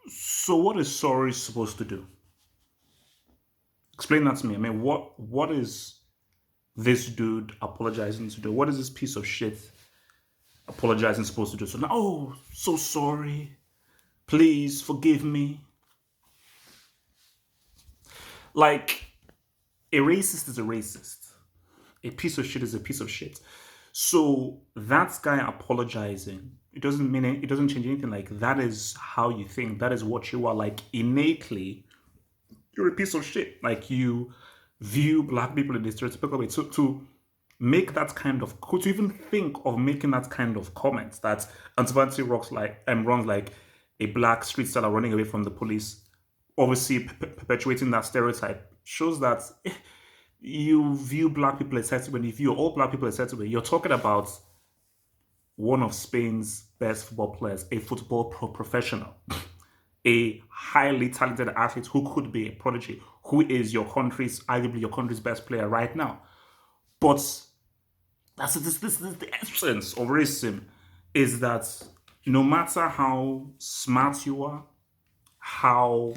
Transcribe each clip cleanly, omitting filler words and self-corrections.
So what is sorry supposed to do? Explain that to me. I mean, what is this dude apologizing to do? What is this piece of shit apologizing supposed to do? So now, oh, so sorry. Please forgive me. Like, a racist is a racist. A piece of shit is a piece of shit. So that guy apologizing, it doesn't change anything. Like that is how you think. That is what you are. Like innately, you're a piece of shit. Like you view black people in this stereotypical way. So to make that kind of to even think of making that kind of comment that Ansu Fati rocks like runs like a black street seller running away from the police, obviously perpetuating that stereotype shows that you view black people as certain way, you view all black people as certain way. You're talking about one of Spain's best football players, a football professional, a highly talented athlete who could be a prodigy, who is arguably your country's best player right now. But this is the essence of racism is that no matter how smart you are, how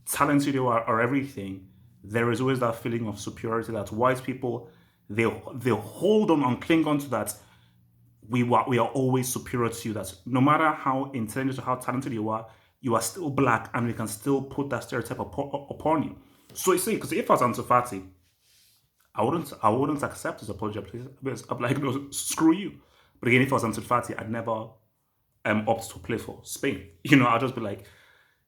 talented you are, or everything, there is always that feeling of superiority that white people they hold on and cling on to that we are always superior to you. That no matter how intelligent or how talented you are still black, and we can still put that stereotype upon you. So you see, because if I was Ansu Fati, I wouldn't accept his apology because I'm like, no, screw you. But again, if I was Ansu Fati, I'd never opt to play for Spain. I'll just be like,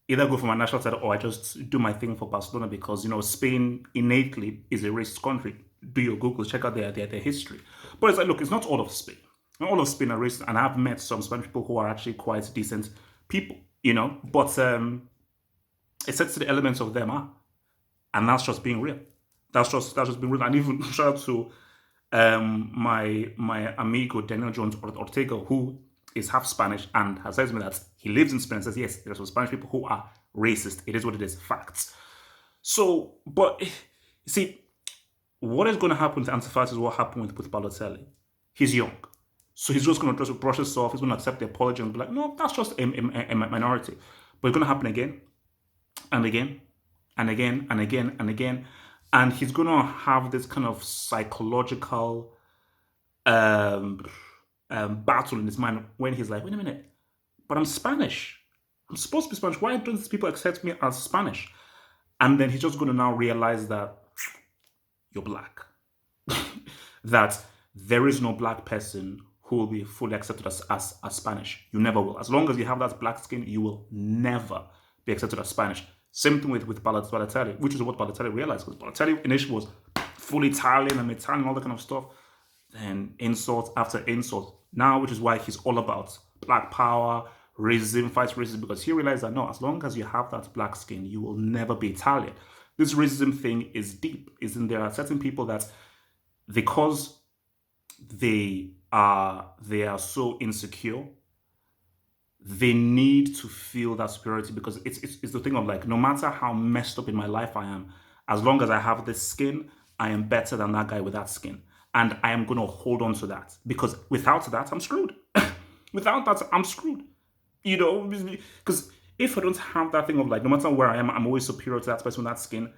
either go for my national title or I just do my thing for Barcelona because Spain innately is a racist country. Do your Google, check out their history. But it's like, look, it's not all of Spain. Not all of Spain are racist, and I've met some Spanish people who are actually quite decent people. But it sets to the elements of them are, and that's just being real. That's just being real. And even shout out to my amigo Daniel Jones Ortega, who is half Spanish and has said to me that he lives in Spain and says, yes, there are some Spanish people who are racist. It is what it is, facts. So, but you see, what is going to happen to Ansu Fati is what happened with Balotelli. He's young. So he's just going to just brush this off. He's going to accept the apology and be like, no, that's just a minority. But it's going to happen again and again and again and again and again. And he's going to have this kind of psychological um, battle in his mind when he's like, wait a minute, but I'm Spanish. I'm supposed to be Spanish. Why don't these people accept me as Spanish? And then he's just going to now realize that you're black. That there is no black person who will be fully accepted as Spanish. You never will. As long as you have that black skin, you will never be accepted as Spanish. Same thing with Balotelli, which is what Balotelli realized. Because Balotelli initially was full Italian and Italian, all that kind of stuff. Then insult after insult. Now, which is why he's all about black power, racism, fights racism, because he realized that no, as long as you have that black skin, you will never be Italian. This racism thing is deep. Isn't there are certain people that because they are so insecure, they need to feel that superiority because it's the thing of like no matter how messed up in my life I am, as long as I have this skin, I am better than that guy with that skin. And I am going to hold on to that because without that, I'm screwed. Without that, I'm screwed. Because if I don't have that thing of like, no matter where I am, I'm always superior to that person with that skin,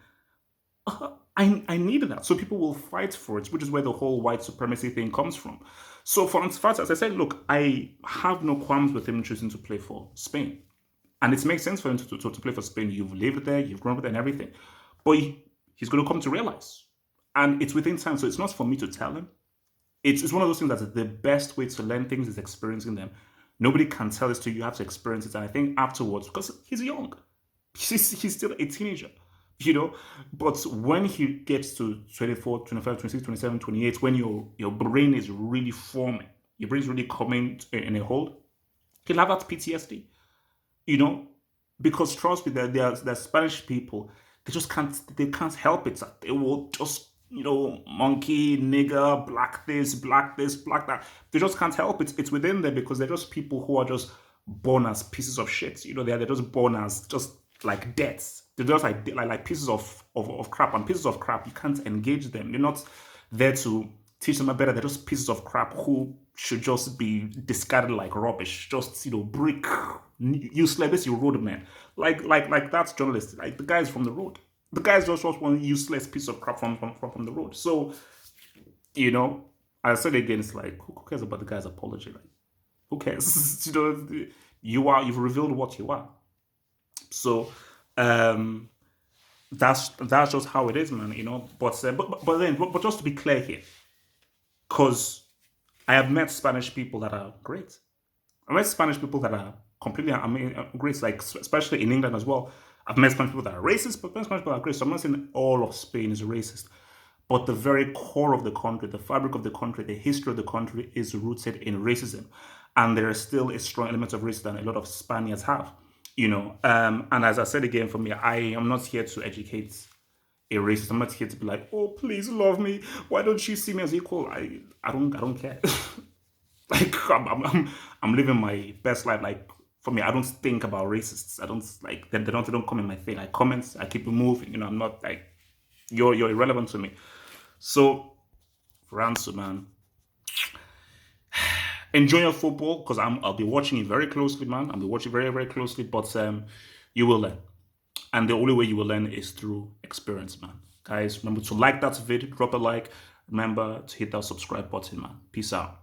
I needed that. So people will fight for it, which is where the whole white supremacy thing comes from. So for instance, as I said, look, I have no qualms with him choosing to play for Spain. And it makes sense for him to play for Spain. You've lived there, you've grown up there and everything. But he's going to come to realize. And it's within time. So it's not for me to tell him. It's one of those things that the best way to learn things is experiencing them. Nobody can tell this to you. You have to experience it. And I think afterwards, because he's young, he's still a teenager, But when he gets to 24, 25, 26, 27, 28, when your brain is really forming, your brain is really coming in a hold, he'll have that PTSD, you know? Because trust me, there are Spanish people, they can't help it. They will just, monkey, nigger, black this, black that. They just can't help it. It's within them because they're just people who are just born as pieces of shit. They're just born as just like deaths. They're just like pieces of crap. And pieces of crap, you can't engage them. You're not there to teach them better. They're just pieces of crap who should just be discarded like rubbish, just brick, useless. This you road man, like that's journalist. Like the guys from the road, the guys just one useless piece of crap from the road. So you know, I said again, it's like who cares about the guy's apology? Like who cares? You've revealed what you are. So um that's just how it is, man. But just to be clear here, because I have met Spanish people that are great. I met Spanish people that are completely, I mean, great, like especially in England as well. I've met Spanish people that are racist, but Spanish people are great. So I'm not saying all of Spain is racist, but the very core of the country, the fabric of the country, the history of the country is rooted in racism, and there is still a strong element of racism that a lot of Spaniards have. And as I said again, for me, I am not here to educate a racist. I'm not here to be like, oh, please love me. Why don't you see me as equal? I don't care. Like I'm living my best life. Like for me, I don't think about racists. I don't like they don't come in my thing. I comment, I keep it moving. I'm not like you're irrelevant to me. So Ransom, man, enjoy your football because I'll be watching it very closely, man. I'll be watching very very closely. But you will learn, and the only way you will learn is through experience, man. Guys, remember to like that video, drop a like. Remember to hit that subscribe button, man. Peace out.